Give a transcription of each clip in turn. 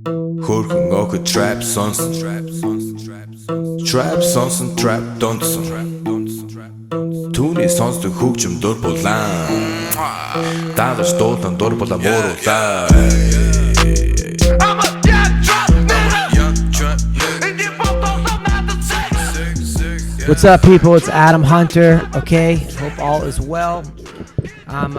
Хөрхөн охид trap сонсон. Trap сонсон, trap донсон. Түүний сонсдог хөгжим дур булаан. Дагаж дуулан дур булаа мууруулаа. What's up, people? It's Adam Hunter. Okay, hope all is well. I'm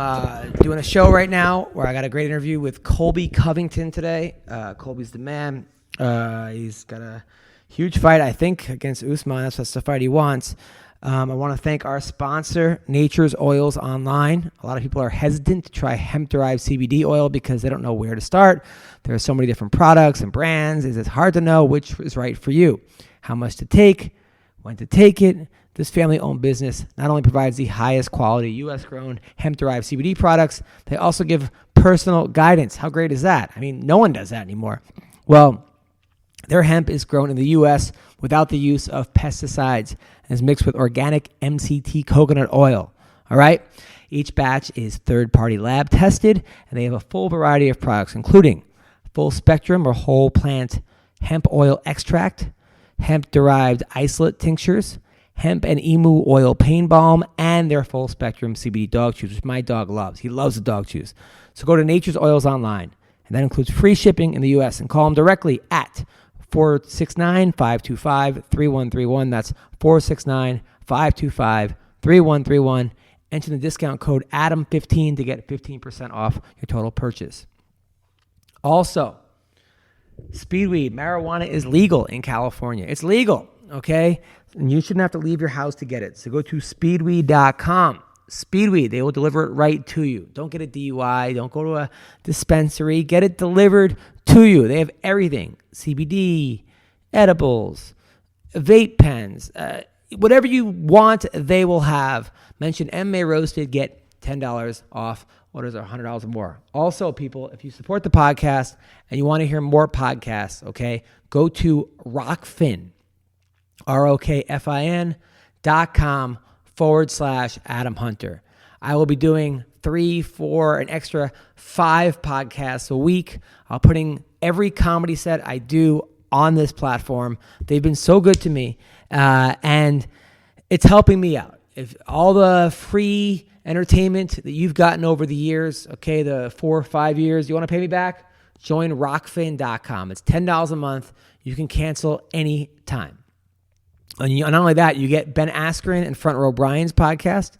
doing a show right now where I got a great interview with Colby Covington today. Colby's the man. He's got a huge fight, I think, against Usman. That's the fight he wants. I want to thank our sponsor, Nature's Oils Online. A lot of people are hesitant to try hemp-derived CBD oil because they don't know where to start. There are so many different products and brands. It's hard to know which is right for you, how much to take, when to take it. This family-owned business not only provides the highest quality U.S.-grown hemp-derived CBD products, they also give personal guidance. How great is that? I mean, no one does that anymore. Well, their hemp is grown in the U.S. without the use of pesticides and is mixed with organic MCT coconut oil. All right? Each batch is third-party lab tested, and they have a full variety of products, including full-spectrum or whole plant hemp oil extract, hemp-derived isolate tinctures, hemp and emu oil pain balm, and their full spectrum CBD dog chews, which my dog loves. He loves the dog chews. So go to Nature's Oils Online, and that includes free shipping in the U.S. and call them directly at 469-525-3131. That's 469-525-3131. Enter the discount code ADAM15 to get 15% off your total purchase. Also, speedweed, marijuana is legal in California. It's legal, okay? And you shouldn't have to leave your house to get it. So go to speedweed.com. Speedweed, they will deliver it right to you. Don't get a DUI. Don't go to a dispensary. Get it delivered to you. They have everything. CBD, edibles, vape pens, whatever you want, they will have. Mention MMA Roasted, get $10 off. Orders are $100 or more. Also, people, if you support the podcast and you want to hear more podcasts, okay, go to Rockfin. ROKFIN.com/Adam Hunter. I will be doing 3, 4, an extra 5 podcasts a week. I'll putting every comedy set I do on this platform. They've been so good to me, and it's helping me out. If all the free entertainment that you've gotten over the years, okay, the 4 or 5 years, you want to pay me back? Join Rockfin.com. It's $10 a month. You can cancel any time. And not only that, you get Ben Askren and Front Row Brian's podcast.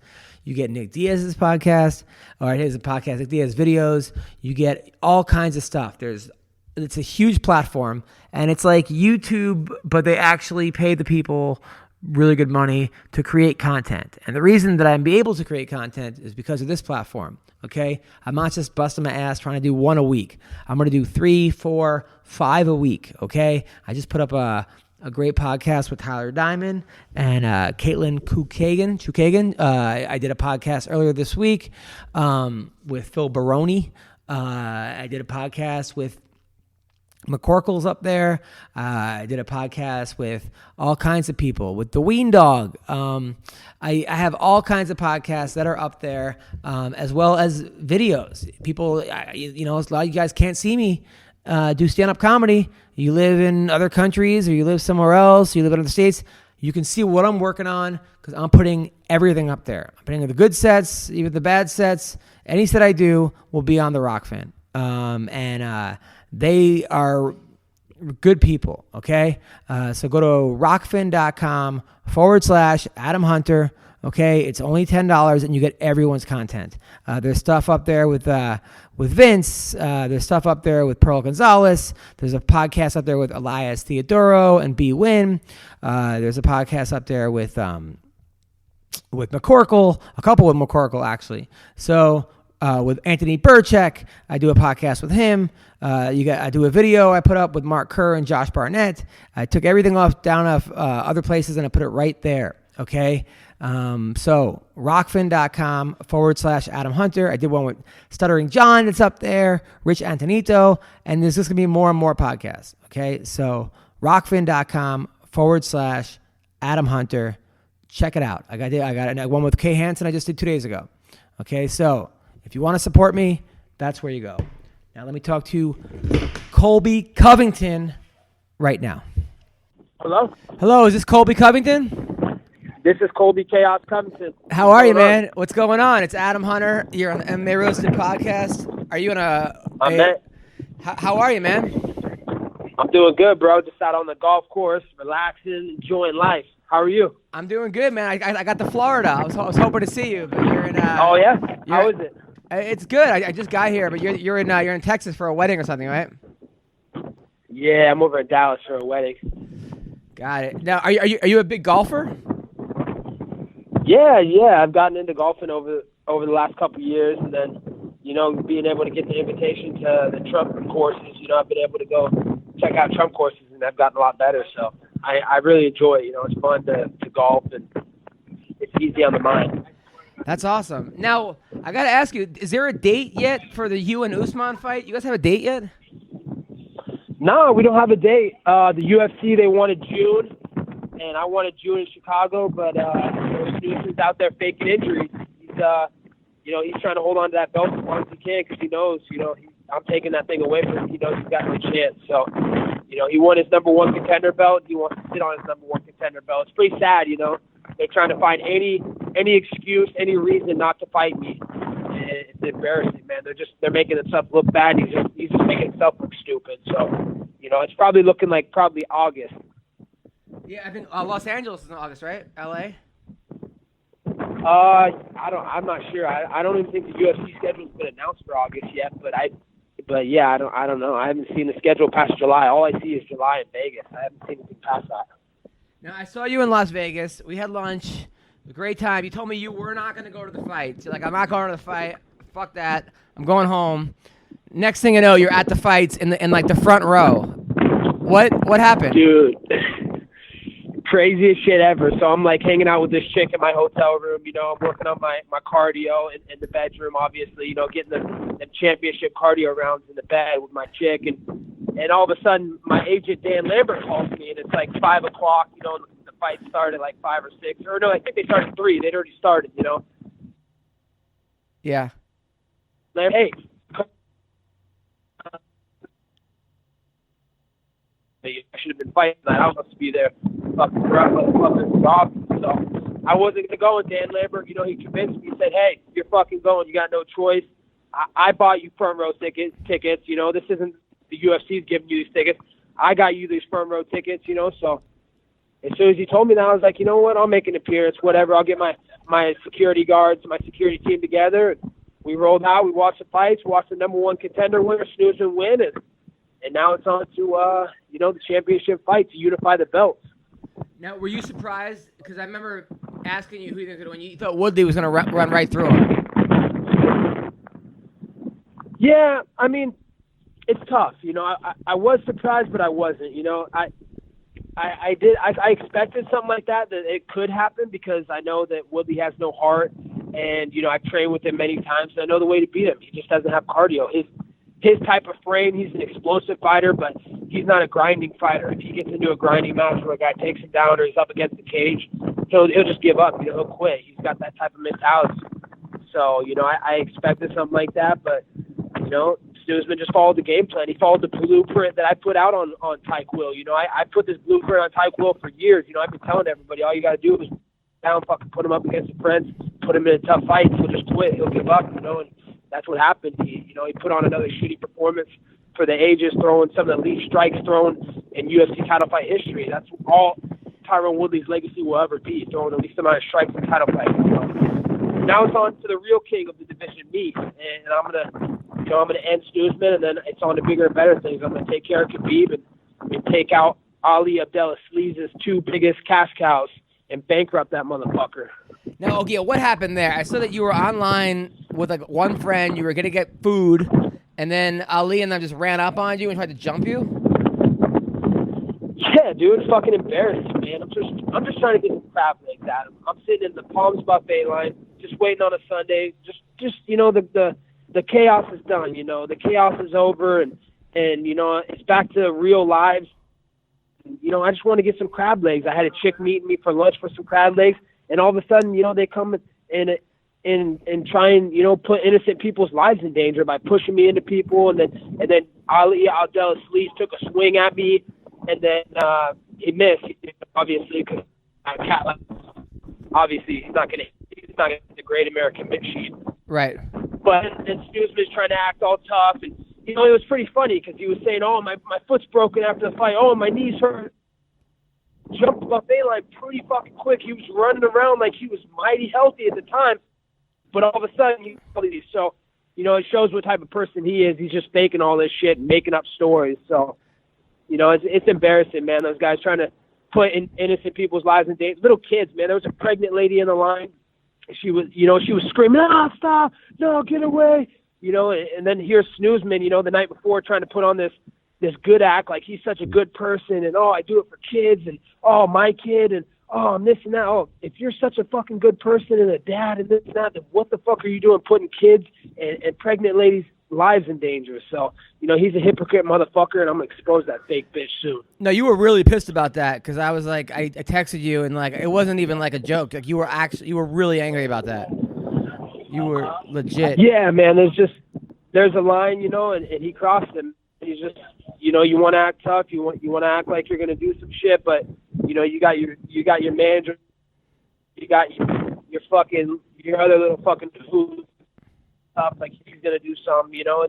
You get Nick Diaz's podcast, or his podcast, Nick Diaz videos. You get all kinds of stuff. It's a huge platform, and it's like YouTube, but they actually pay the people really good money to create content. And the reason that I'm able to create content is because of this platform. Okay, I'm not just busting my ass trying to do 1 a week. I'm going to do 3, 4, 5 a week. Okay, I just put up a great podcast with Tyler Diamond and Caitlin Chukagan. I did a podcast earlier this week with Phil Baroni. I did a podcast with McCorkle's up there. I did a podcast with all kinds of people, with the Ween Dog. I have all kinds of podcasts that are up there, as well as videos. People, a lot of you guys can't see me do stand-up comedy. You live in other countries, or you live somewhere else, you live in other states, you can see what I'm working on because I'm putting everything up there. I'm putting the good sets, even the bad sets. Any set I do will be on the Rockfin. And they are good people, okay? So go to rockfin.com/Adam Hunter. Okay, it's only $10, and you get everyone's content. There's stuff up there with Vince. There's stuff up there with Pearl Gonzalez. There's a podcast up there with Elias Theodoro and B. Wynn. There's a podcast up there with McCorkle, a couple with McCorkle, actually. So with Anthony Burchek, I do a podcast with him. I do a video I put up with Mark Kerr and Josh Barnett. I took everything down off other places, and I put it right there. Okay. So rockfin.com/Adam Hunter. I did one with Stuttering John. It's up there. Rich Antonito. And there's just going to be more and more podcasts. Okay. So rockfin.com/Adam Hunter. Check it out. I got one with Kay Hansen I just did 2 days ago. Okay. So if you want to support me, that's where you go. Now let me talk to Colby Covington right now. Hello? Hello, is this Colby Covington? This is Colby Chaos Covington. How are you, man? What's going on? It's Adam Hunter. You're on the MMA Roasted Podcast. Are you on How are you, man? I'm doing good, bro. Just out on the golf course, relaxing, enjoying life. How are you? I'm doing good, man. I got to Florida. I was hoping to see you, but you're in. Oh yeah? How is it? It's good. I just got here, but you're in Texas for a wedding or something, right? Yeah, I'm over in Dallas for a wedding. Got it. Now, are you a big golfer? Yeah. I've gotten into golfing over the last couple of years, and then being able to get the invitation to the Trump courses. I've been able to go check out Trump courses, and I've gotten a lot better. So I really enjoy it. It's fun to golf, and it's easy on the mind. That's awesome. Now, I got to ask you, is there a date yet for the you and Usman fight? You guys have a date yet? No, we don't have a date. The UFC, they wanted June, and I wanted June in Chicago, but Usman's out there faking injuries. He's trying to hold on to that belt as long as he can because he knows, I'm taking that thing away from him. He knows he's got no chance. So, he won his number one contender belt. He wants to sit on his number one contender belt. It's pretty sad, They're trying to find any excuse, any reason not to fight me. It's embarrassing, man. They're making themselves look bad. He's just making himself look stupid. So, it's probably looking like August. Yeah, I think Los Angeles is in August, right? LA. I'm not sure. I don't even think the UFC schedule's been announced for August yet. But yeah, I don't know. I haven't seen the schedule past July. All I see is July in Vegas. I haven't seen anything past that. Now, I saw you in Las Vegas. We had lunch. A great time. You told me you were not going to go to the fight. You're like, I'm not going to the fight. Fuck that. I'm going home. Next thing you know, you're at the fights in the front row. What happened? Dude, craziest shit ever. So I'm hanging out with this chick in my hotel room. I'm working on my cardio in the bedroom, obviously, getting the championship cardio rounds in the bed with my chick. And all of a sudden, my agent, Dan Lambert, calls me, and it's 5 o'clock, the fight started 5 or 6. Or no, I think they started 3. They'd already started, Yeah. Hey. I should have been fighting that. I was supposed to be there fucking off. So I wasn't going to go with Dan Lambert. He convinced me. He said, hey, you're fucking going. You got no choice. I bought you front row tickets. This isn't the UFC's giving you these tickets. I got you these front row tickets, So as soon as he told me that, I was like, you know what? I'll make an appearance, whatever. I'll get my security guards, my security team together. We rolled out. We watched the fights. Watched the number one contender winner, snooze and win. And now it's on to, the championship fight to unify the belts. Now, were you surprised? Because I remember asking you who you think when you thought Woodley was going to run right through him. Yeah, I mean, it's tough. I was surprised, but I wasn't. I expected something like that it could happen because I know that Woodley has no heart. And, I've trained with him many times. And I know the way to beat him. He just doesn't have cardio. His type of frame, he's an explosive fighter, but he's not a grinding fighter. If he gets into a grinding match where a guy takes him down or he's up against the cage, he'll just give up. He'll quit. He's got that type of mentality. So, I expected something like that, but, Snoozman just followed the game plan. He followed the blueprint that I put out on Tyke Will. I put this blueprint on Tyke Will for years. I've been telling everybody, all you got to do is down, fucking put him up against the friends, put him in a tough fight. He'll just quit. He'll give up, and that's what happened. He put on another shitty performance for the ages, throwing some of the least strikes thrown in UFC title fight history. That's all Tyron Woodley's legacy will ever be, throwing the least amount of strikes in title fights. Now it's on to the real king of the division, me, and I'm gonna end Snoozman, and then it's on to bigger and better things. I'm gonna take care of Khabib and take out Ali Abdelaziz' 2 biggest cash cows and bankrupt that motherfucker. Now, okay, what happened there? I saw that you were online with one friend. You were gonna get food, and then Ali and them just ran up on you and tried to jump you. Yeah, dude, it's fucking embarrassing, man. I'm just trying to get some crab legs at him. I'm sitting in the Palms buffet line, just waiting on a Sunday. Just the chaos is done. The chaos is over, and it's back to real lives. I just want to get some crab legs. I had a chick meeting me for lunch for some crab legs, and all of a sudden, they come and and try and, you know, put innocent people's lives in danger by pushing me into people. And then Ali Abdel-Aziz took a swing at me, and then he missed, obviously, because obviously he's not gonna hit the Great American Machine. Right. But then Snoozman's trying to act all tough, and you know, it was pretty funny because he was saying, "Oh, my foot's broken after the fight. Oh, my knees hurt." Jumped the buffet line pretty fucking quick. He was running around like he was mighty healthy at the time, but all of a sudden he these. So, you know, it shows what type of person he is. He's just faking all this shit and making up stories. So, you know, it's embarrassing, man. Those guys trying to put innocent people's lives in danger. Little kids, man. There was a pregnant lady in the line. She was screaming, "Ah, stop! No, get away!" You know, and then here's Snoozman, you know, the night before trying to put on this good act like he's such a good person, and oh, I do it for kids, and oh, my kid, and oh, I'm this and that. Oh, if you're such a fucking good person and a dad and this and that, then what the fuck are you doing putting kids and pregnant ladies' lives in danger? So, you know, he's a hypocrite motherfucker, and I'm going to expose that fake bitch soon. No, you were really pissed about that because I was like, I texted you, and like it wasn't even like a joke. Like you were really angry about that. You were legit. Yeah, man. There's a line, you know, and he crossed him. He's just, you know, you want to act tough, you want to act like you're gonna do some shit, but you know, you got your manager, you got your other little fucking food stuff like he's gonna do something, you know.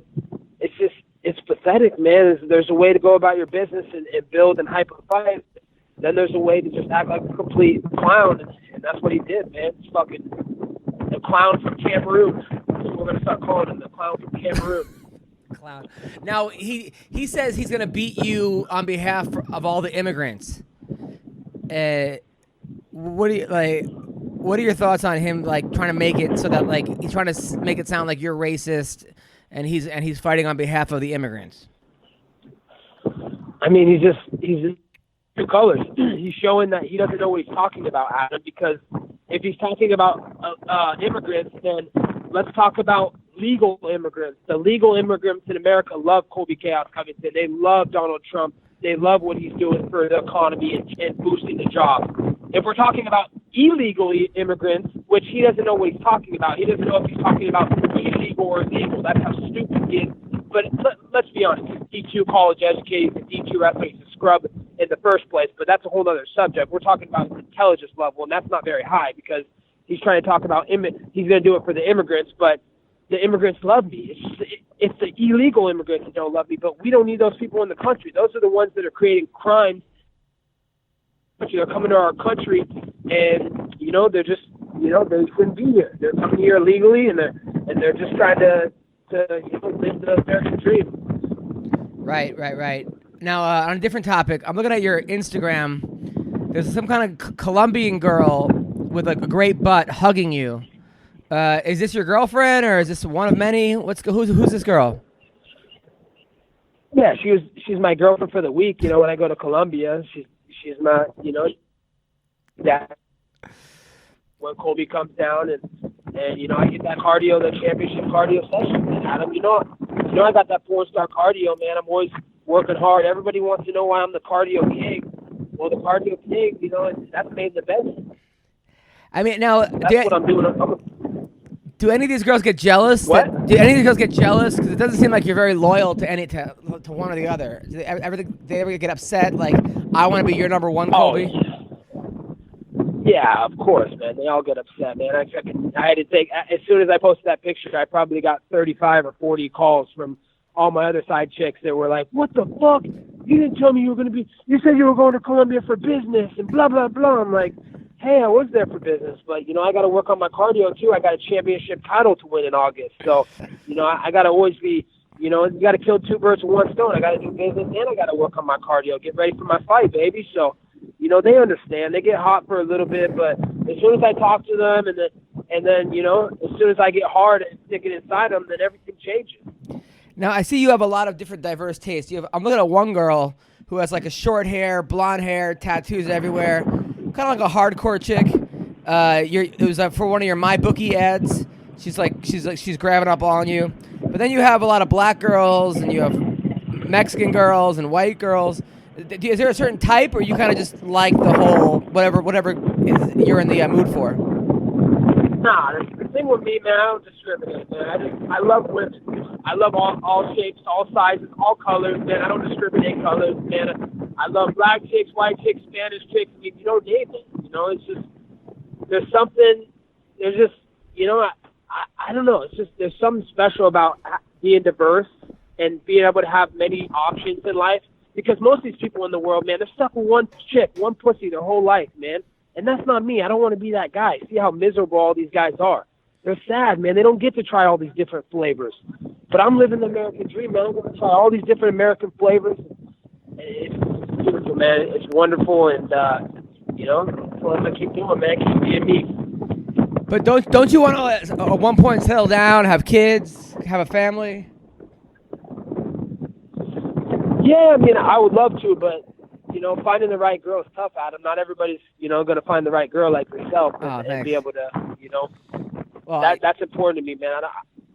It's pathetic, man. There's a way to go about your business and build and hype a fight. Then there's a way to just act like a complete clown, and that's what he did, man. It's fucking the clown from Cameroon. We're gonna start calling him the clown from Cameroon. Clown. Now he says he's gonna beat you on behalf of all the immigrants. What are your thoughts on him like trying to make it so that like he's trying to make it sound like you're racist and he's fighting on behalf of the immigrants? I mean, he's two colors. He's showing that he doesn't know what he's talking about, Adam, because if he's talking about immigrants, then let's talk about legal immigrants. The legal immigrants in America love Colby Covington. They love Donald Trump. They love what he's doing for the economy and boosting the jobs. If we're talking about illegal immigrants, which he doesn't know what he's talking about. He doesn't know if he's talking about illegal or legal. That's how stupid he is. But let's be honest. He's D2 college educated. He's D2 wrestling. He's a scrub in the first place. But that's a whole other subject. We're talking about his intelligence level, and that's not very high because he's trying to talk about he's going to do it for the immigrants, but the immigrants love me. It's the illegal immigrants that don't love me, but we don't need those people in the country. Those are the ones that are creating crimes. They're coming to our country, and you know they shouldn't be here. They're coming here illegally, and they're just trying to live the American dream. Right. Now on a different topic, I'm looking at your Instagram. There's some kind of Colombian girl with a great butt hugging you. Is this your girlfriend, or is this one of many? Who's this girl? Yeah, she's my girlfriend for the week. You know, when I go to Colombia, she's not. You know, that when Colby comes down and you know I get that cardio, the championship cardio session. And Adam, you know I got that 4-star cardio, man. I'm always working hard. Everybody wants to know why I'm the cardio king. Well, the cardio king, you know, that's made the best. I mean, now that's what I'm doing. Do any of these girls get jealous? What? Do any of these girls get jealous? Because it doesn't seem like you're very loyal to one or the other. Do they ever get upset? Like, I want to be your number one, Colby? Yeah, of course, man. They all get upset, man. I had to take, as soon as I posted that picture, I probably got 35 or 40 calls from all my other side chicks that were like, what the fuck? You didn't tell me you said you were going to Colombia for business and blah, blah, blah. I'm like, hey, I was there for business, but, you know, I got to work on my cardio, too. I got a championship title to win in August. So, you know, I got to always be, you know, you got to kill two birds with one stone. I got to do business and I got to work on my cardio, get ready for my fight, baby. So, you know, they understand. They get hot for a little bit, but as soon as I talk to them and then you know, as soon as I get hard and stick it inside them, then everything changes. Now, I see you have a lot of different diverse tastes. I'm looking at one girl who has like a short hair, blonde hair, tattoos everywhere, kind of like a hardcore chick. It was for one of your MyBookie ads. She's grabbing up on you. But then you have a lot of black girls and you have Mexican girls and white girls. Is there a certain type, or you kind of just like the whole whatever you're in the mood for? Nah, the thing with me, man, I don't discriminate, man. I love women. I love all shapes, all sizes, all colors, man. I don't discriminate colors, man. I love black chicks, white chicks, Spanish chicks. I mean, you don't name it. You know, it's just there's just, you know, I don't know. It's just there's something special about being diverse and being able to have many options in life. Because most of these people in the world, man, they're stuck with one chick, one pussy their whole life, man. And that's not me. I don't want to be that guy. See how miserable all these guys are. They're sad, man. They don't get to try all these different flavors. But I'm living the American dream, man. I'm going to try all these different American flavors. It's beautiful, man. It's wonderful. And, you know, that's what I'm going to keep doing, man. Keep being me. But don't you want to, at one point, settle down, have kids, have a family? Yeah, I mean, I would love to, but, you know, finding the right girl is tough, Adam. Not everybody's, you know, going to find the right girl like yourself and be able to, you know, that's important to me, man.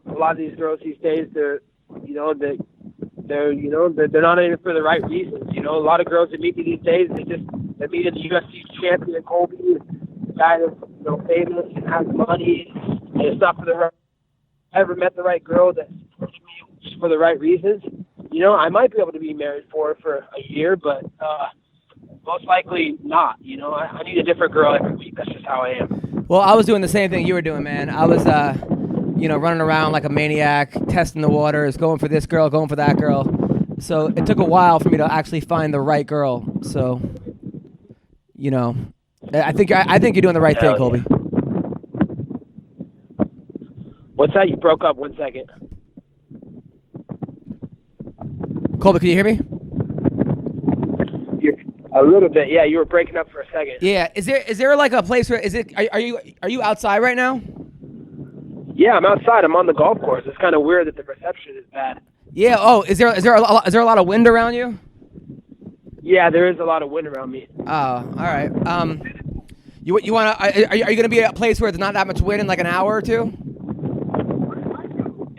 A lot of these girls these days, they're not in it for the right reasons. You know, a lot of girls that meet me these days, they're meeting the UFC champion, Colby, the guy that's, you know, famous and has money, and it's not for the right. I ever met the right girl that's for the right reasons. You know, I might be able to be married for a year, but most likely not. You know, I need a different girl every week. That's just how I am. Well, I was doing the same thing you were doing, man. I was, you know, running around like a maniac, testing the waters, going for this girl, going for that girl. So it took a while for me to actually find the right girl. So, you know, I think you're doing the right thing, Colby. Yeah. What's that? You broke up 1 second. Colby, can you hear me? A little bit, yeah. You were breaking up for a second. Yeah. Is there like a place where are you outside right now? Yeah, I'm outside. I'm on the golf course. It's kind of weird that the reception is bad. Yeah. Oh, is there a lot of wind around you? Yeah, there is a lot of wind around me. Oh, all right. You want to? Are you going to be at a place where there's not that much wind in like an hour or two?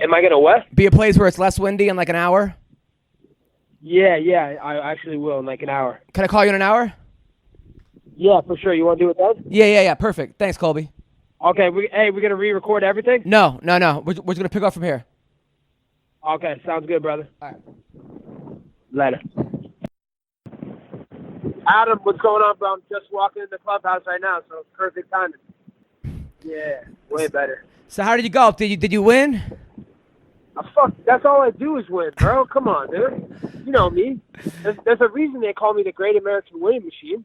Am I going to what? Be a place where it's less windy in like an hour? Yeah, I actually will in like an hour. Can I call you in an hour? Yeah, for sure. You want to do it then? Yeah. Perfect. Thanks, Colby. Okay. We're going to re-record everything? No. We're just going to pick up from here. Okay. Sounds good, brother. All right. Later. Adam, what's going on, bro? I'm just walking in the clubhouse right now, so it's perfect timing. Yeah, way better. So how did you go? Did you win? Fuck, that's all I do is win, bro. Come on, dude. You know me. There's a reason they call me the Great American Winning Machine.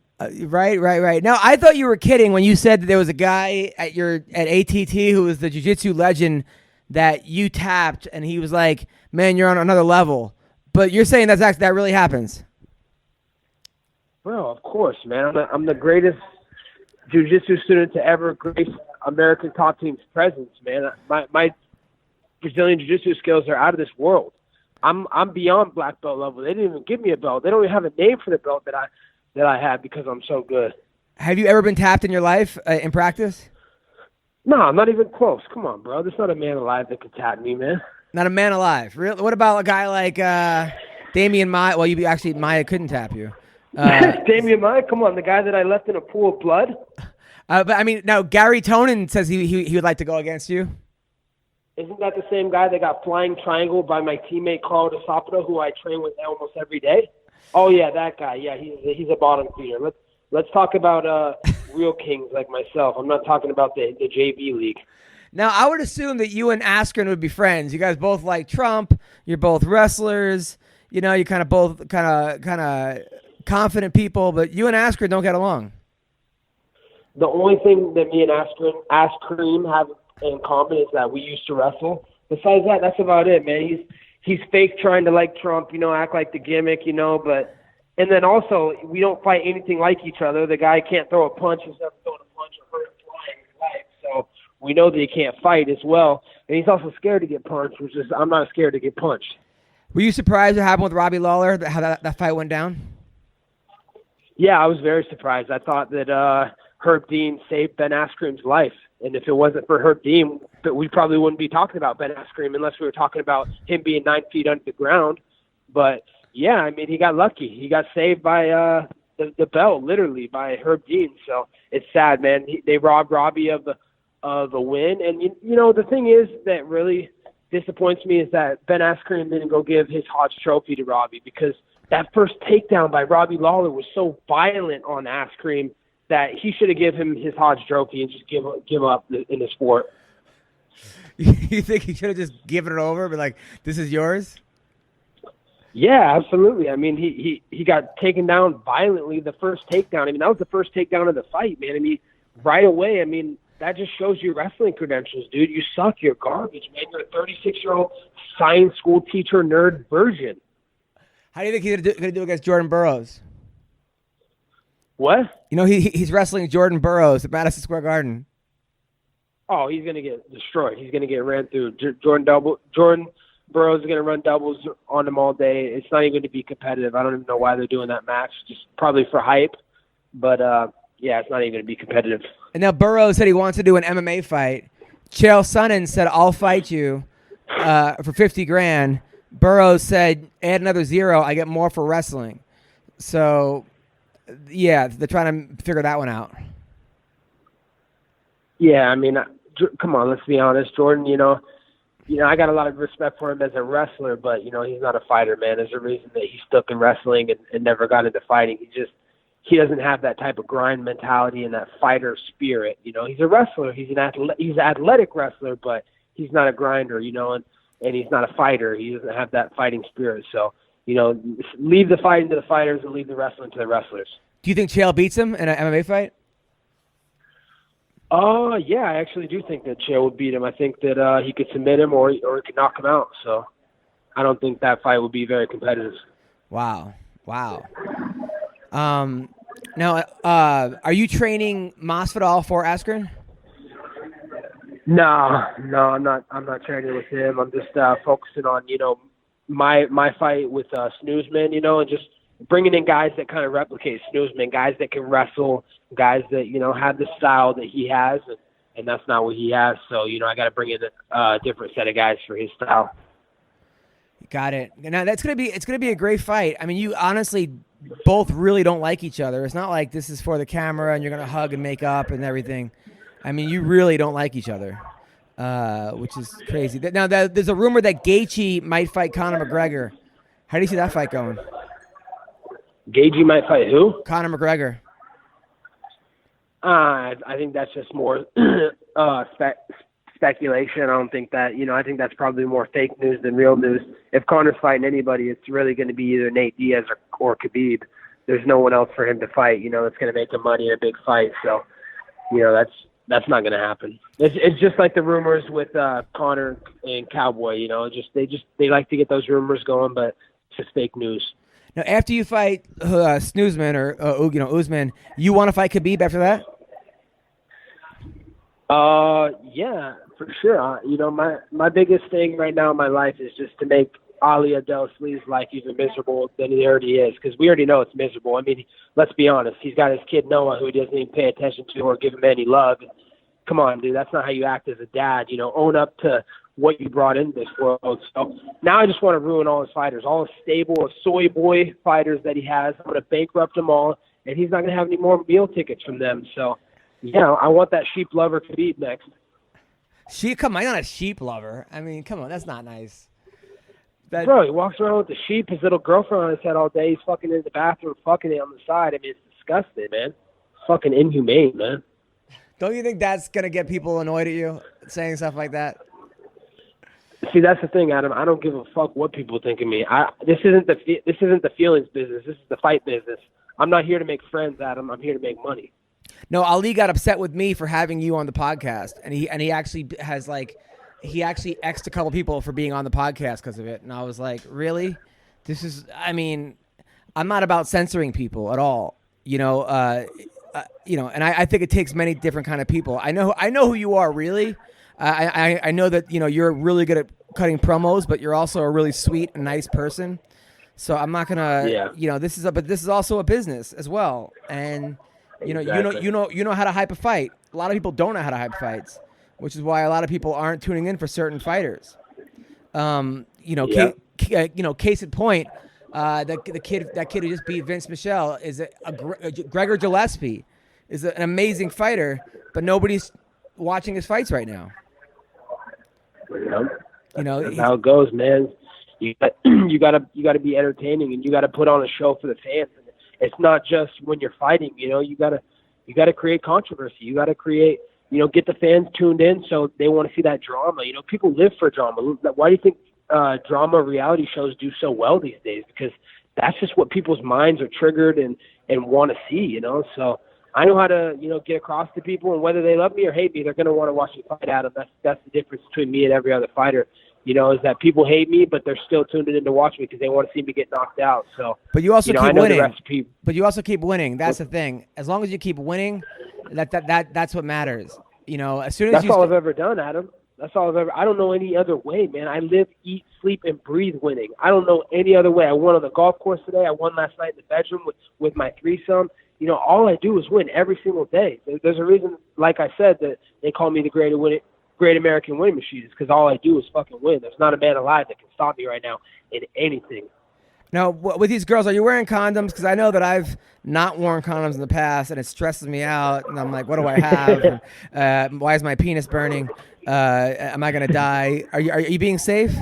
Right. Now, I thought you were kidding when you said that there was a guy at ATT who was the jiu-jitsu legend that you tapped, and he was like, man, you're on another level. But you're saying that really happens. Bro, of course, man. I'm the greatest jiu-jitsu student to ever grace American top team's presence, man. My Brazilian jiu-jitsu skills are out of this world. I'm beyond black belt level. They didn't even give me a belt. They don't even have a name for the belt that I have because I'm so good. Have you ever been tapped in your life in practice? No, I'm not even close. Come on, bro. There's not a man alive that could tap me, man. Not a man alive. Really? What about a guy like Damian Maia? Well, Maia couldn't tap you. Damian Maia? Come on, the guy that I left in a pool of blood? But I mean, now Gary Tonin says he would like to go against you. Isn't that the same guy that got flying triangled by my teammate Carl DeSapato, who I train with almost every day? Oh yeah, that guy. Yeah, he's a bottom feeder. Let's talk about real kings like myself. I'm not talking about the JV league. Now, I would assume that you and Askren would be friends. You guys both like Trump. You're both wrestlers. You know, you kind of both kind of confident people, but you and Askren don't get along. The only thing that me and Askren have in common is that we used to wrestle. Besides that, that's about it, man. He's fake trying to like Trump, you know, act like the gimmick, you know, and then also we don't fight anything like each other. The guy can't throw a punch. He's never thrown a punch or hurt a fly in his life. So we know that he can't fight as well. And he's also scared to get punched, which is I'm not scared to get punched. Were you surprised what happened with Robbie Lawler, how that fight went down? Yeah, I was very surprised. I thought that Herb Dean saved Ben Askren's life. And if it wasn't for Herb Dean, we probably wouldn't be talking about Ben Askren unless we were talking about him being 9 feet under the ground. But, yeah, I mean, he got lucky. He got saved by the belt, literally, by Herb Dean. So it's sad, man. They robbed Robbie of of a win. And, you know, the thing is that really disappoints me is that Ben Askren didn't go give his Hodge Trophy to Robbie, because that first takedown by Robbie Lawler was so violent on Askren that he should have given him his Hodge Trophy and just give up in the sport. You think he should have just given it over, but like, this is yours? Yeah, absolutely. I mean, he got taken down violently the first takedown. I mean, that was the first takedown of the fight, man. I mean, right away, I mean, that just shows your wrestling credentials, dude. You suck. You're garbage, man. You're a 36-year-old science school teacher nerd virgin. How do you think he's going to do against Jordan Burroughs? What? You know, he's wrestling Jordan Burroughs at Madison Square Garden. Oh, he's going to get destroyed. He's going to get ran through. Jordan Burroughs is going to run doubles on him all day. It's not even going to be competitive. I don't even know why they're doing that match. Just probably for hype. But, yeah, it's not even going to be competitive. And now Burroughs said he wants to do an MMA fight. Chael Sonnen said, I'll fight you for $50,000. Burroughs said, add another 0. I get more for wrestling. So, yeah, they're trying to figure that one out. Yeah, I mean, come on, let's be honest. Jordan, you know, I got a lot of respect for him as a wrestler, but, you know, he's not a fighter, man. There's a reason that he's stuck in wrestling and never got into fighting. He doesn't have that type of grind mentality and that fighter spirit. You know, he's a wrestler. He's an athletic wrestler, but he's not a grinder, you know, and he's not a fighter. He doesn't have that fighting spirit. So, you know, leave the fighting to the fighters and leave the wrestling to the wrestlers. Do you think Chael beats him in an MMA fight? Yeah, I actually do think that Chael would beat him. I think that he could submit him or he could knock him out. So I don't think that fight would be very competitive. Wow. Now, are you training Masvidal for Askren? No, I'm not training with him. I'm just focusing on, you know, my fight with Snoozman, you know, and just bringing in guys that kind of replicate Snoozman, guys that can wrestle, guys that, you know, have the style that he has, and that's not what he has. So, you know, I got to bring in a different set of guys for his style. Got it. Now it's gonna be a great fight. I mean, you honestly both really don't like each other. It's not like this is for the camera and you're gonna hug and make up and everything. I mean, you really don't like each other, which is crazy. Now, there's a rumor that Gaethje might fight Conor McGregor. How do you see that fight going? Gaethje might fight who? Conor McGregor. I think that's just more speculation. I don't think that, you know, I think that's probably more fake news than real news. If Conor's fighting anybody, it's really going to be either Nate Diaz or Khabib. There's no one else for him to fight, you know, that's going to make him money in a big fight. So, you know, that's not going to happen. It's just like the rumors with Conor and Cowboy, you know, they like to get those rumors going, but it's just fake news. Now, after you fight Snoozman or you know, Usman, you want to fight Khabib after that? Yeah, for sure. You know, my biggest thing right now in my life is just to make Ali Abdelaziz' life even miserable than it already is, because we already know it's miserable. I mean, let's be honest. He's got his kid Noah, who he doesn't even pay attention to or give him any love. Come on, dude. That's not how you act as a dad. You know, own up to what you brought into this world. So now I just want to ruin all his fighters, all his stable of soy boy fighters that he has. I'm going to bankrupt them all, and he's not going to have any more meal tickets from them. So, yeah, I want that sheep lover Khabib next. Come on, I'm not a sheep lover. I mean, come on, that's not nice. Bro, he walks around with the sheep, his little girlfriend on his head all day. He's fucking in the bathroom, fucking it on the side. I mean, it's disgusting, man. It's fucking inhumane, man. Don't you think that's going to get people annoyed at you, saying stuff like that? See, that's the thing, Adam. I don't give a fuck what people think of me. This isn't the feelings business. This is the fight business. I'm not here to make friends, Adam. I'm here to make money. No, Ali got upset with me for having you on the podcast, and he actually has he actually X'd a couple people for being on the podcast because of it, and I was like, really? I mean, I'm not about censoring people at all, you know. And I think it takes many different kind of people. I know who you are, really. I know that, you know, you're really good at cutting promos, but you're also a really sweet and nice person. So I'm not gonna, you know, this is also a business as well, and you know, exactly. you know how to hype a fight. A lot of people don't know how to hype fights, which is why a lot of people aren't tuning in for certain fighters. You know, case in point, the kid who just beat Vince Michelle is Gregor Gillespie is an amazing fighter, but nobody's watching his fights right now. You know, that's how it goes, man. You got to be entertaining, and you got to put on a show for the fans. And it's not just when you're fighting. You know, you got to create controversy. You got to create, get the fans tuned in so they want to see that drama. You know, people live for drama. Why do you think drama reality shows do so well these days? Because that's just what people's minds are triggered and want to see. You know, so I know how to get across to people, and whether they love me or hate me, they're going to want to watch me fight Adam. That's the difference between me and every other fighter. Is that people hate me, but they're still tuned in to watch me because they want to see me get knocked out. So, but you also keep I know winning. The recipe. But you also keep winning. That's the thing. As long as you keep winning, that's what matters. As soon as that's all I've ever done, Adam. That's all I've ever. I don't know any other way, man. I live, eat, sleep, and breathe winning. I don't know any other way. I won on the golf course today. I won last night in the bedroom with my threesome. All I do is win every single day. There's a reason, like I said, that they call me the Great American Winning Machine. Is because all I do is fucking win. There's not a man alive that can stop me right now in anything. Now, with these girls, are you wearing condoms? Because I know that I've not worn condoms in the past, and it stresses me out. And I'm like, what do I have? Why is my penis burning? Am I going to die? Are you being safe?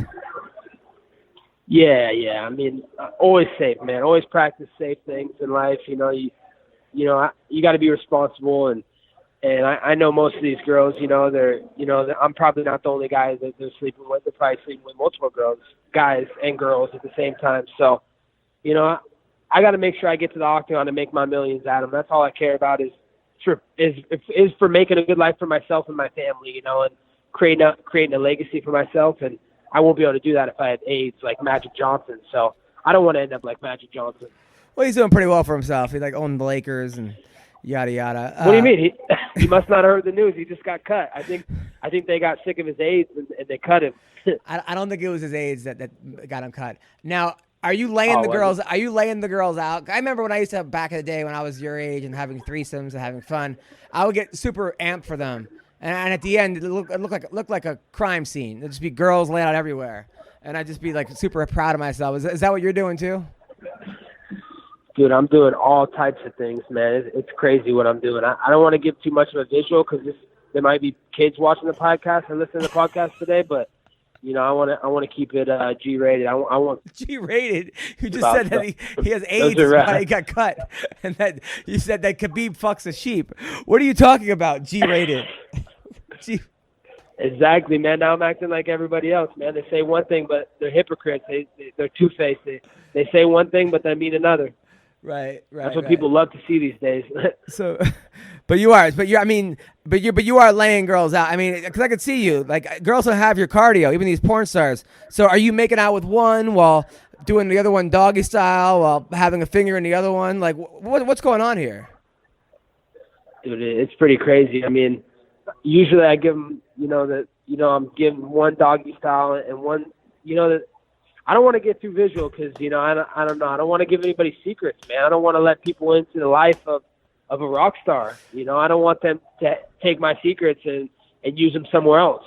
Yeah. I mean, always safe, man. Always practice safe things in life. You got to be responsible, and I know most of these girls, I'm probably not the only guy that they're sleeping with. They're probably sleeping with multiple girls, guys and girls at the same time. So, I got to make sure I get to the octagon and make my millions, Adam. That's all I care about is for making a good life for myself and my family, and creating a legacy for myself. And I won't be able to do that if I had AIDS like Magic Johnson. So I don't want to end up like Magic Johnson. Well, he's doing pretty well for himself. He owned the Lakers and yada yada. What do you mean? He must not have heard the news. He just got cut. I think they got sick of his AIDS and they cut him. I don't think it was his AIDS that got him cut. Now, are you laying the girls? Are you laying the girls out? I remember when I used to back in the day when I was your age and having threesomes and having fun. I would get super amped for them, and at the end it looked like a crime scene. There'd just be girls laid out everywhere, and I'd just be super proud of myself. Is that what you're doing too? Dude, I'm doing all types of things, man. It's crazy what I'm doing. I don't want to give too much of a visual because there might be kids watching the podcast and listening to the podcast today, but I want to keep it G-rated. I want G-rated. You just said that he has AIDS. That's why he got cut, and that you said that Khabib fucks a sheep. What are you talking about? G-rated. Exactly, man. Now I'm acting like everybody else, man. They say one thing, but they're hypocrites. They're two-faced. They say one thing, but they mean another. Right. That's what people love to see these days. So, but you are laying girls out. I mean, because I could see you. Girls don't have your cardio, even these porn stars. So, are you making out with one while doing the other one doggy style, while having a finger in the other one? What's going on here? Dude, it's pretty crazy. I mean, usually I give them, I'm giving one doggy style and one, I don't want to get too visual because, I don't know. I don't want to give anybody secrets, man. I don't want to let people into the life of a rock star. I don't want them to take my secrets and use them somewhere else.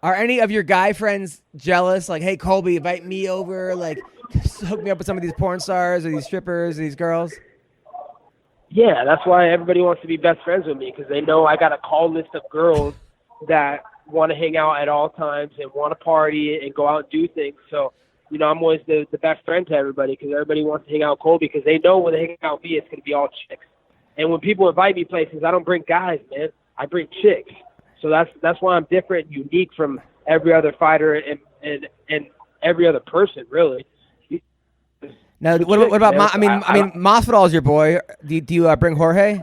Are any of your guy friends jealous? Like, hey, Colby, invite me over. Hook me up with some of these porn stars or these strippers or these girls. Yeah, that's why everybody wants to be best friends with me because they know I got a call list of girls that want to hang out at all times and want to party and go out and do things. So, I'm always the best friend to everybody because everybody wants to hang out with Colby because they know when they hang out with me, it's going to be all chicks. And when people invite me places, I don't bring guys, man. I bring chicks. So that's why I'm different and unique from every other fighter and every other person, really. Now, what about Masvidal is your boy. Do you bring Jorge?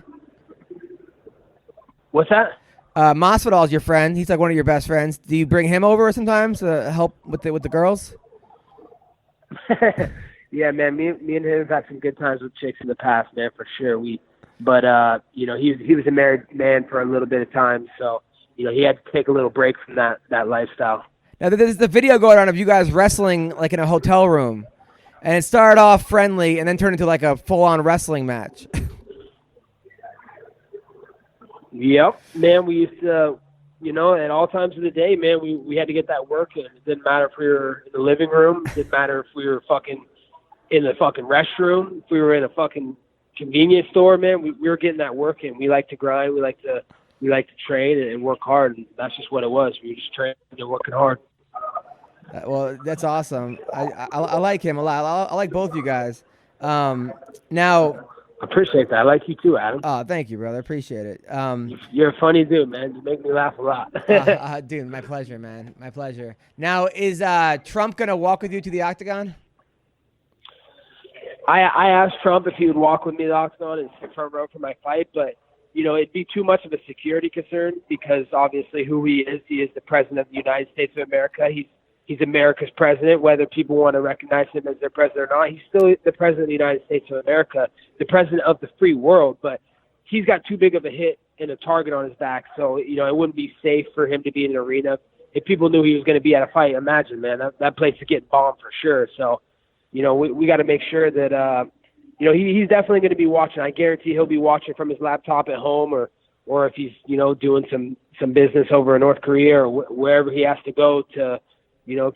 What's that? Masvidal is your friend. He's one of your best friends. Do you bring him over sometimes to help with the girls? Yeah, man. Me and him have had some good times with chicks in the past, man, for sure. He was a married man for a little bit of time, so he had to take a little break from that lifestyle. Now, there's the video going on of you guys wrestling in a hotel room, and it started off friendly and then turned into a full-on wrestling match. Yep, man. We used to. At all times of the day, man, we had to get that work in. It didn't matter if we were in the living room. It didn't matter if we were fucking in the fucking restroom. If we were in a fucking convenience store, man, we were getting that work in. We like to grind. We we like to train and work hard, and that's just what it was. We were just training and working hard. Well, that's awesome. I like him a lot. I like both of you guys. Now, I appreciate that. I like you too, Adam. Oh, thank you, brother. I appreciate it. You're a funny dude, man. You make me laugh a lot. Dude, my pleasure, man. My pleasure. Now, is Trump going to walk with you to the octagon? I asked Trump if he would walk with me to the octagon and sit front row for my fight, but, it'd be too much of a security concern because obviously who he is the president of the United States of America. He's America's president, whether people want to recognize him as their president or not. He's still the president of the United States of America, the president of the free world, but he's got too big of a hit and a target on his back. So, it wouldn't be safe for him to be in an arena. If people knew he was going to be at a fight, imagine, man, that place is getting bombed for sure. So, we got to make sure that, he's definitely going to be watching. I guarantee he'll be watching from his laptop at home or if he's, doing some business over in North Korea or wherever he has to go to,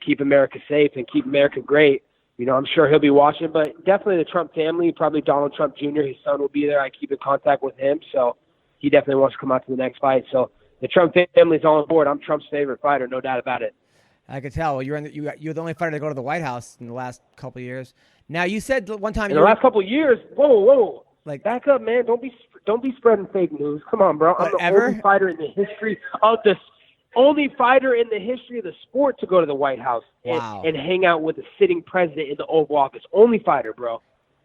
keep America safe and keep America great. I'm sure he'll be watching, but definitely the Trump family, probably Donald Trump Jr., his son will be there. I keep in contact with him, so he definitely wants to come out to the next fight. So the Trump family's all on board. I'm Trump's favorite fighter, no doubt about it. I could tell. You're the only fighter to go to the White House in the last couple of years. Now, you said one time in the last couple of years. Whoa! Like, back up, man. Don't be spreading fake news. Come on, bro. I'm the only fighter in the history of the sport to go to the White House and hang out with a sitting president in the Oval Office. Only fighter, bro.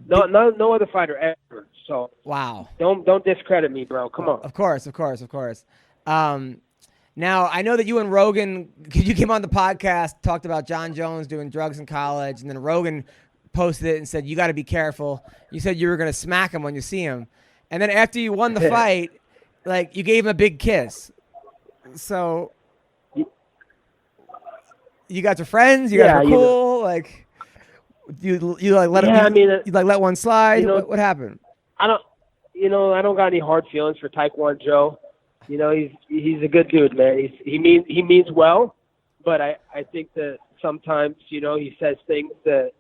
No other fighter ever. So wow. Don't discredit me, bro. Come on. Of course. Now, I know that you and Rogan, you came on the podcast, talked about John Jones doing drugs in college, and then Rogan posted it and said, you got to be careful. You said you were going to smack him when you see him. And then after you won the fight, you gave him a big kiss. So you guys are friends? You guys were cool? You let him, you let one slide? What happened? I don't got any hard feelings for Taekwondo Joe. He's a good dude, man. He means well, but I think that sometimes, he says things that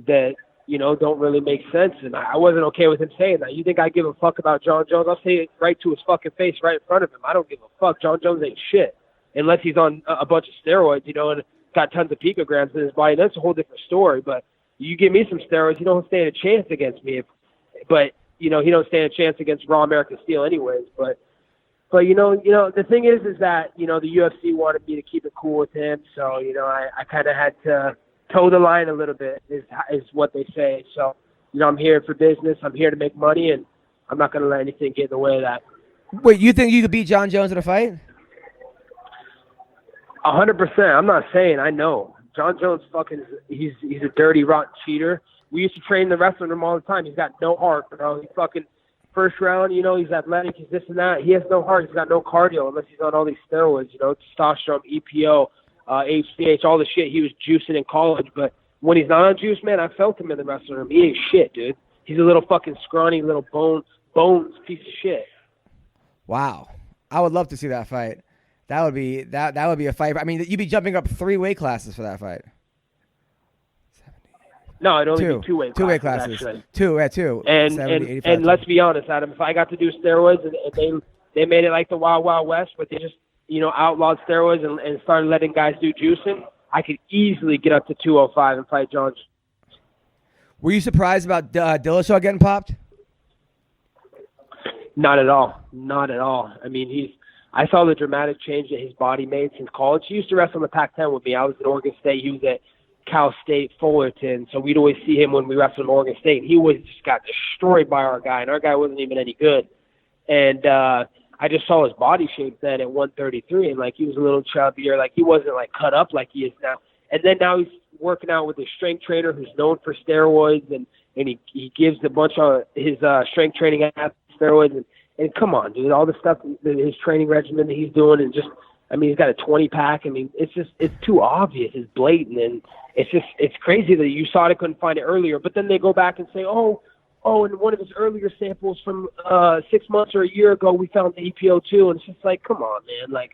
don't really make sense. And I wasn't okay with him saying that. You think I give a fuck about John Jones? I'll say it right to his fucking face, right in front of him. I don't give a fuck. John Jones ain't shit unless he's on a bunch of steroids, and got tons of picograms in his body. That's a whole different story. But you give me some steroids, you don't stand a chance against me. But he don't stand a chance against Raw American Steel anyways. But the thing is that, the UFC wanted me to keep it cool with him. So, I kind of had to toe the line a little bit is what they say. So, I'm here for business. I'm here to make money, and I'm not going to let anything get in the way of that. Wait, you think you could beat John Jones in a fight? 100%. I'm not saying. I know. John Jones he's a dirty, rotten cheater. We used to train the wrestling room all the time. He's got no heart, bro. He fucking first round, he's athletic, he's this and that. He has no heart. He's got no cardio unless he's on all these steroids, testosterone, EPO, HGH, all the shit he was juicing in college. But when he's not on juice, man, I felt him in the wrestling room. He ain't shit, dude. He's a little fucking scrawny little bones piece of shit. Wow. I would love to see that fight. That would be a fight. I mean, you'd be jumping up 3 weight classes for that fight. No, it'd only be 2 weight classes. 2 weight classes. Actually. Two. And 70, and let's be honest, Adam, if I got to do steroids and they made it like the Wild Wild West, where they just, outlawed steroids and started letting guys do juicing, I could easily get up to 205 and fight John. Were you surprised about Dillashaw getting popped? Not at all. I mean, I saw the dramatic change that his body made since college. He used to wrestle in the Pac-10 with me. I was at Oregon State. He was at Cal State Fullerton. So we'd always see him when we wrestled in Oregon State. He always just got destroyed by our guy, and our guy wasn't even any good. And I just saw his body shape then at 133, and he was a little chubbier. He wasn't cut up like he is now. And then now he's working out with his strength trainer who's known for steroids, and he gives a bunch of his strength training athletes steroids. And come on, dude, all the stuff, his training regimen that he's doing, and he's got a 20-pack. I mean, it's too obvious. It's blatant, and it's crazy that you saw it, couldn't find it earlier. But then they go back and say, oh, in one of his earlier samples from 6 months or a year ago, we found the EPO too. And it's just come on, man.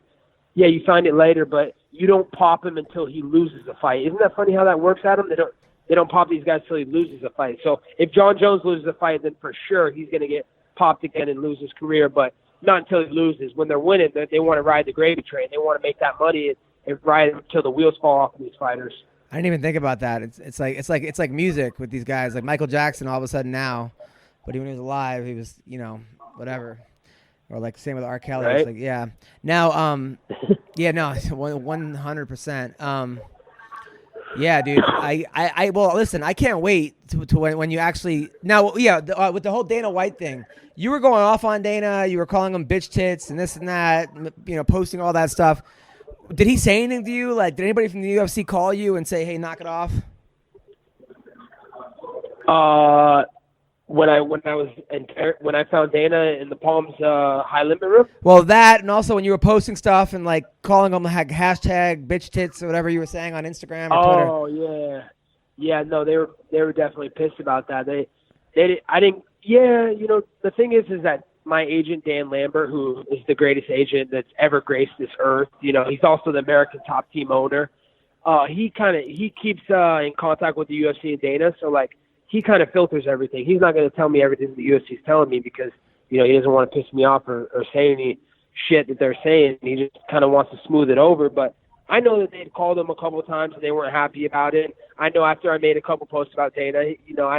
Yeah, you find it later, but you don't pop him until he loses the fight. Isn't that funny how that works, Adam? They don't pop these guys till he loses a fight. So if John Jones loses a fight, then for sure he's going to get popped again and lose his career. But not until he loses. When they're winning, they want to ride the gravy train. They want to make that money and ride it until the wheels fall off of these fighters. I didn't even think about that. It's like music with these guys. Like Michael Jackson, all of a sudden now, but when he was alive, he was, whatever. Or like same with R. Kelly. Right? It's like, yeah. Now, yeah, no, 100%. Yeah, dude. Well, listen, I can't wait to when you actually now. Yeah, with the whole Dana White thing, you were going off on Dana. You were calling him bitch tits and this and that. Posting all that stuff. Did he say anything to you? Like, did anybody from the UFC call you and say, "Hey, knock it off"? When I found Dana in the Palms high limit room. Well, that, and also when you were posting stuff and like calling them like hashtag bitch tits or whatever you were saying on Instagram or Twitter. Oh yeah. No, they were definitely pissed about that. They did. I didn't. Yeah, the thing is that my agent Dan Lambert, who is the greatest agent that's ever graced this earth. He's also the American Top Team owner. He keeps in contact with the UFC and Dana, so like. He kind of filters everything. He's not going to tell me everything the UFC is telling me because, he doesn't want to piss me off or say any shit that they're saying. He just kind of wants to smooth it over. But I know that they'd called him a couple of times and they weren't happy about it. I know after I made a couple posts about Dana, I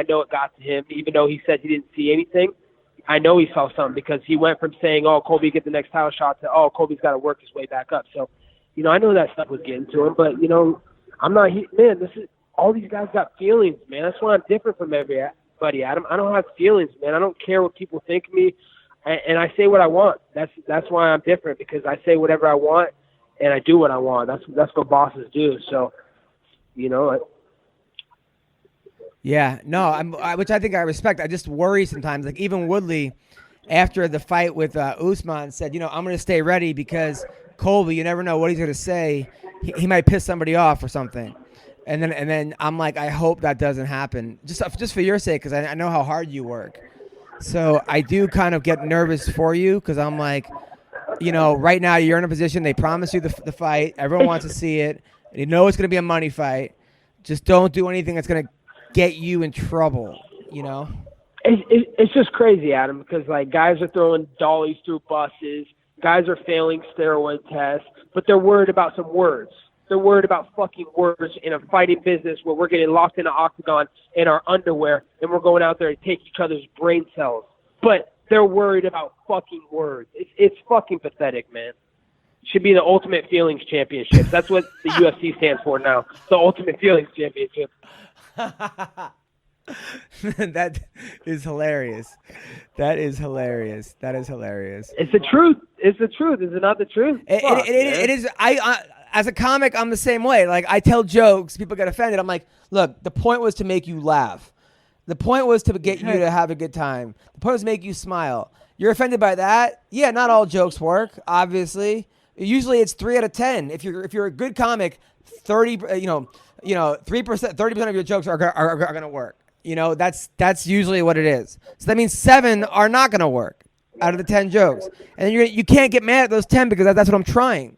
know it got to him, even though he said he didn't see anything. I know he saw something because he went from saying, "Oh, Colby, get the next title shot," to, "Oh, Colby's got to work his way back up." So, I know that stuff was getting to him. But, I'm not – man, this is – all these guys got feelings, man. That's why I'm different from everybody, Adam. I don't have feelings, man. I don't care what people think of me, and I say what I want. That's why I'm different, because I say whatever I want, and I do what I want. That's what bosses do. So, Yeah, no, which I think I respect. I just worry sometimes. Like even Woodley, after the fight with Usman, said, I'm going to stay ready because Colby, you never know what he's going to say. He might piss somebody off or something. And then I'm like, I hope that doesn't happen, just for your sake, because I know how hard you work. So I do kind of get nervous for you because I'm like, right now you're in a position, they promise you the fight. Everyone wants to see it. You know it's going to be a money fight. Just don't do anything that's going to get you in trouble, It's just crazy, Adam, because like guys are throwing dollies through buses. Guys are failing steroid tests, but they're worried about some words. They're worried about fucking words in a fighting business where we're getting locked in an octagon in our underwear and we're going out there to take each other's brain cells. But they're worried about fucking words. It's fucking pathetic, man. It should be the Ultimate Feelings Championship. That's what the UFC stands for now. The Ultimate Feelings Championship. That is hilarious. That is hilarious. It's the truth. It's the truth. Is it not the truth? It is. As a comic, I'm the same way. Like, I tell jokes, people get offended. I'm like, look, the point was to make you laugh. The point was to get you to have a good time. The point was to make you smile. You're offended by that? Yeah, not all jokes work, obviously. Usually it's 3 out of 10. If you're a good comic, 3%, 30% of your jokes are going to work. That's usually what it is. So that means 7 are not going to work out of the 10 jokes. And you can't get mad at those 10 because that's what I'm trying.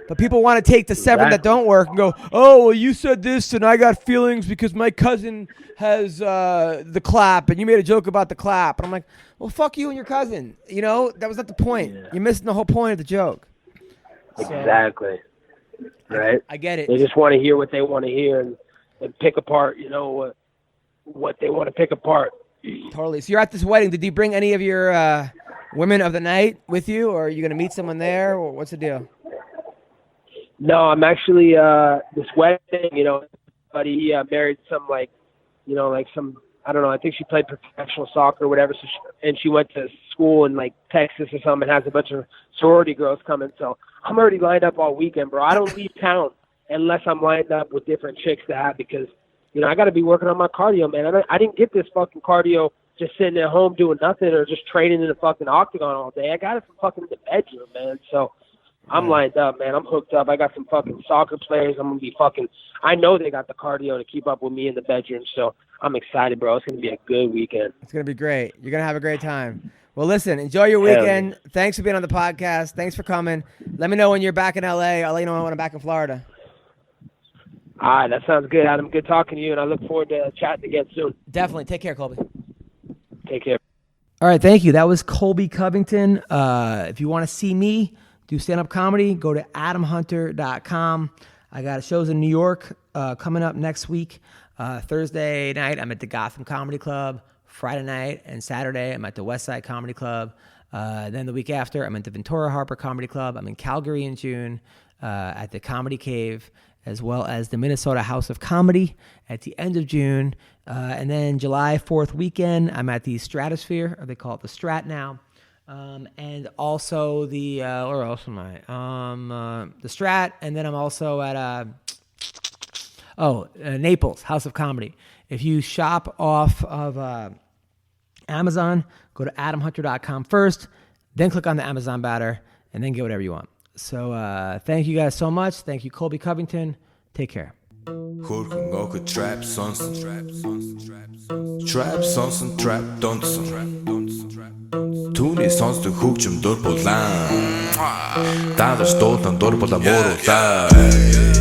But people want to take the 7 that don't work and go, "Oh, well, you said this and I got feelings because my cousin has the clap and you made a joke about the clap." And I'm like, well, fuck you and your cousin. That was not the point. Yeah. You're missing the whole point of the joke. Exactly. Right? I get it. They just want to hear what they want to hear and pick apart, what they want to pick apart. Totally. So you're at this wedding. Did you bring any of your women of the night with you, or are you going to meet someone there, or what's the deal? No, I'm actually this wedding, buddy, he married some some, I don't know, I think she played professional soccer or whatever, and she went to school in like Texas or something, and has a bunch of sorority girls coming. So I'm already lined up all weekend, bro. I don't leave town unless I'm lined up with different chicks to have, because I got to be working on my cardio, man. I didn't get this fucking cardio just sitting at home doing nothing or just training in the fucking octagon all day. I got it from fucking the bedroom, man. So I'm lined up, man. I'm hooked up. I got some fucking soccer players. I'm going to be fucking – I know they got the cardio to keep up with me in the bedroom, so I'm excited, bro. It's going to be a good weekend. It's going to be great. You're going to have a great time. Well, listen, enjoy your weekend. Thanks for being on the podcast. Thanks for coming. Let me know when you're back in L.A. I'll let you know when I'm back in Florida. All right, that sounds good, Adam. Good talking to you, and I look forward to chatting again soon. Definitely. Take care, Colby. Take care. All right, thank you. That was Colby Covington. If you want to see me do stand-up comedy, go to adamhunter.com. I got shows in New York coming up next week. Thursday night, I'm at the Gotham Comedy Club. Friday night and Saturday, I'm at the West Side Comedy Club. Then the week after, I'm at the Ventura Harper Comedy Club. I'm in Calgary in June at the Comedy Cave, as well as the Minnesota House of Comedy at the end of June. And then July 4th weekend, I'm at the Stratosphere, or they call it the Strat now. And also the, where else am I? The Strat, and then I'm also at, Naples, House of Comedy. If you shop off of Amazon, go to adamhunter.com first, then click on the Amazon banner, and then get whatever you want. So thank you guys so much. Thank you, Colby Covington. Take care. Trap sonsen, trap donsen. Түүний сонсдог хөгжим дур булаан. Даадаш дуулан дур булаа мууруулаа.